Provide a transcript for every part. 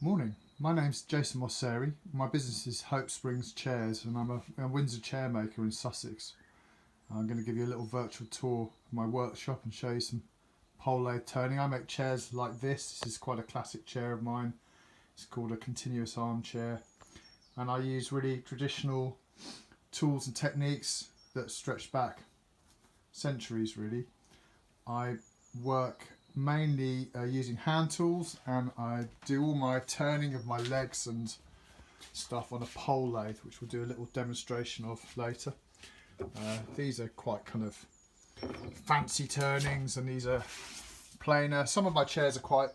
Morning, my name's Jason Mosseri. My business is Hope Springs Chairs and I'm a Windsor chair maker in Sussex. I'm going to give you a little virtual tour of my workshop and show you some pole lathe turning. I make chairs like this. This is quite a classic chair of mine. It's called a continuous arm chair, and I use really traditional tools and techniques that stretch back centuries really. I work mainly using hand tools, and I do all my turning of my legs and stuff on a pole lathe, which we'll do a little demonstration of later. These are quite kind of fancy turnings, and these are plainer. Some of my chairs are quite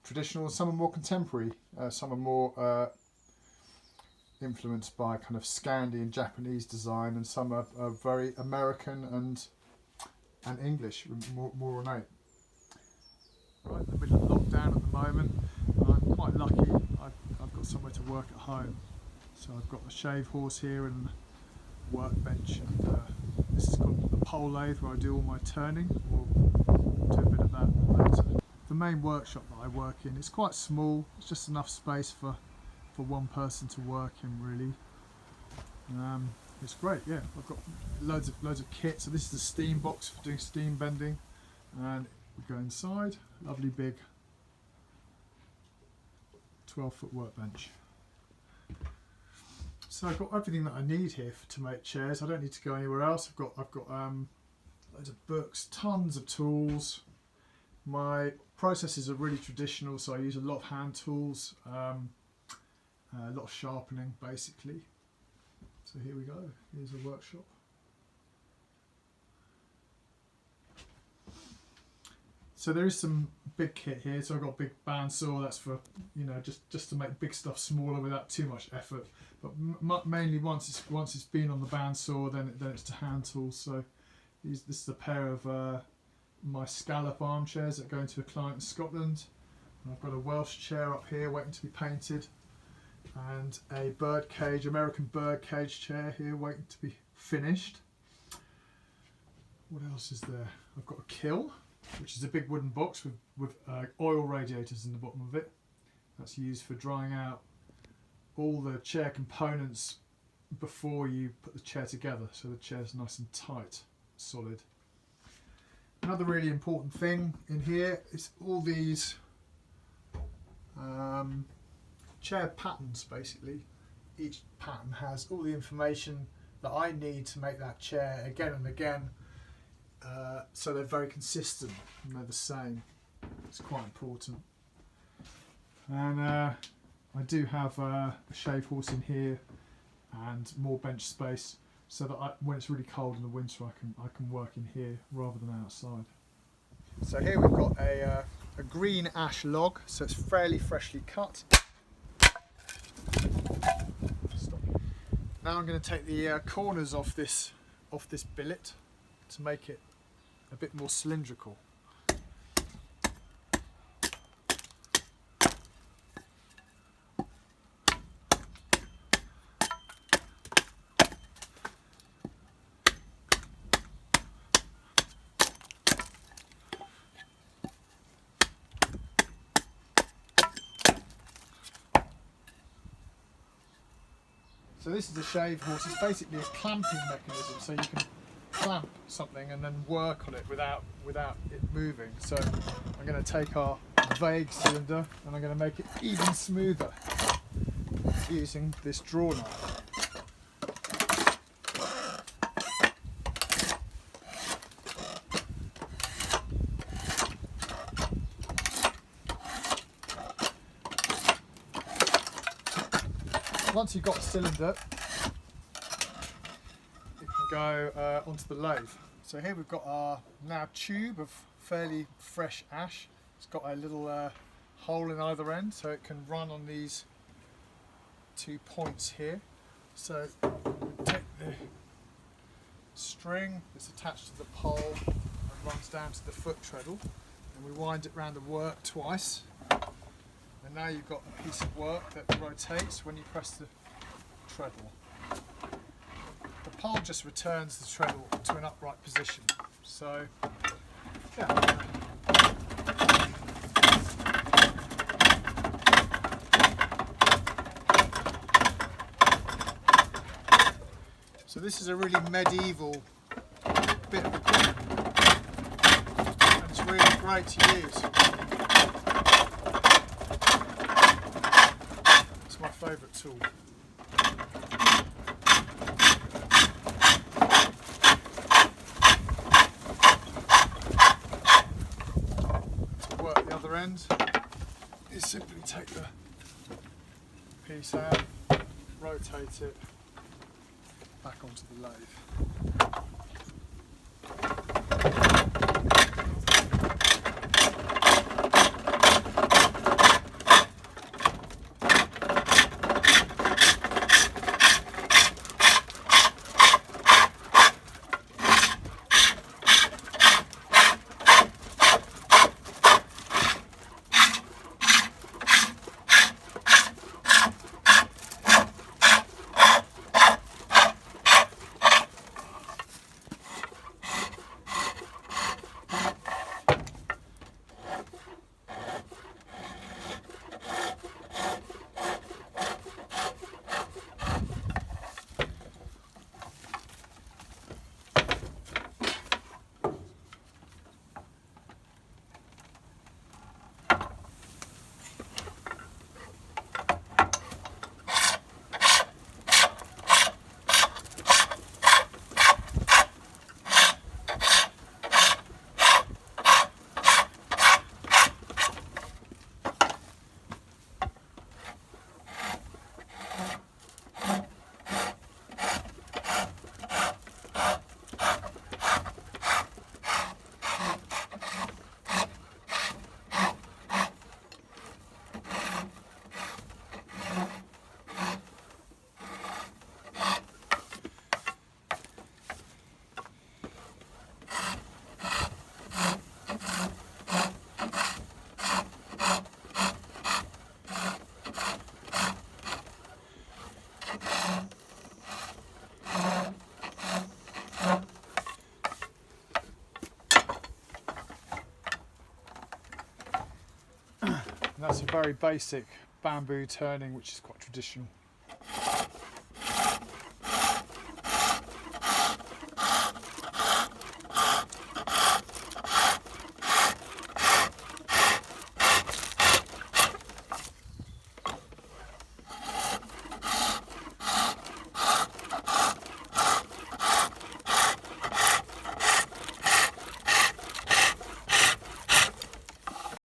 traditional, some are more contemporary, some are more influenced by kind of Scandi and Japanese design, and some are very American and English, more ornate. Right in the middle of lockdown at the moment, and I'm quite lucky. I've got somewhere to work at home, so I've got a shave horse here and a workbench, and this is called the pole lathe where I do all my turning. We'll do a bit of that later. The main workshop that I work in is quite small. It's just enough space for one person to work in really. It's great, yeah. I've got loads of kit. So this is the steam box for doing steam bending, and we go inside. Lovely big 12-foot workbench. So I've got everything that I need here to make chairs. I don't need to go anywhere else. I've got loads of books, tons of tools. My processes are really traditional, so I use a lot of hand tools, a lot of sharpening basically. So here we go, here's a workshop. So there is some big kit here. So I've got a big bandsaw, that's for, you know, just to make big stuff smaller without too much effort. But mainly once it's been on the bandsaw, then it's to hand tools. So this is a pair of my scallop armchairs that go into a client in Scotland. And I've got a Welsh chair up here waiting to be painted, and a bird cage, American bird cage chair here waiting to be finished. What else is there? I've got a kiln, which is a big wooden box with oil radiators in the bottom of it. That's used for drying out all the chair components before you put the chair together, so the chair's nice and tight, solid. Another really important thing in here is all these chair patterns basically. Each pattern has all the information that I need to make that chair again and again, so they're very consistent and they're the same. It's quite important. And I do have a shave horse in here and more bench space, so that when it's really cold in the winter I can work in here rather than outside. So here we've got a green ash log, so it's fairly freshly cut. Now I'm going to take the corners off this billet to make it a bit more cylindrical. So this is a shave horse. It's basically a clamping mechanism, so you can clamp something and then work on it without it moving. So I'm going to take our vague cylinder and I'm going to make it even smoother using this draw knife. Once you've got the cylinder, it can go onto the lathe. So here we've got our now tube of fairly fresh ash. It's got a little hole in either end, so it can run on these 2 points here. So we take the string that's attached to the pole and runs down to the foot treadle, and we wind it around the work twice. And now you've got a piece of work that rotates when you press the treadle. The pole just returns the treadle to an upright position. So, yeah. So this is a really medieval bit of equipment, and it's really great to use. It's my favourite tool. To work the other end, you simply take the piece out, rotate it back onto the lathe. And that's a very basic bamboo turning, which is quite traditional.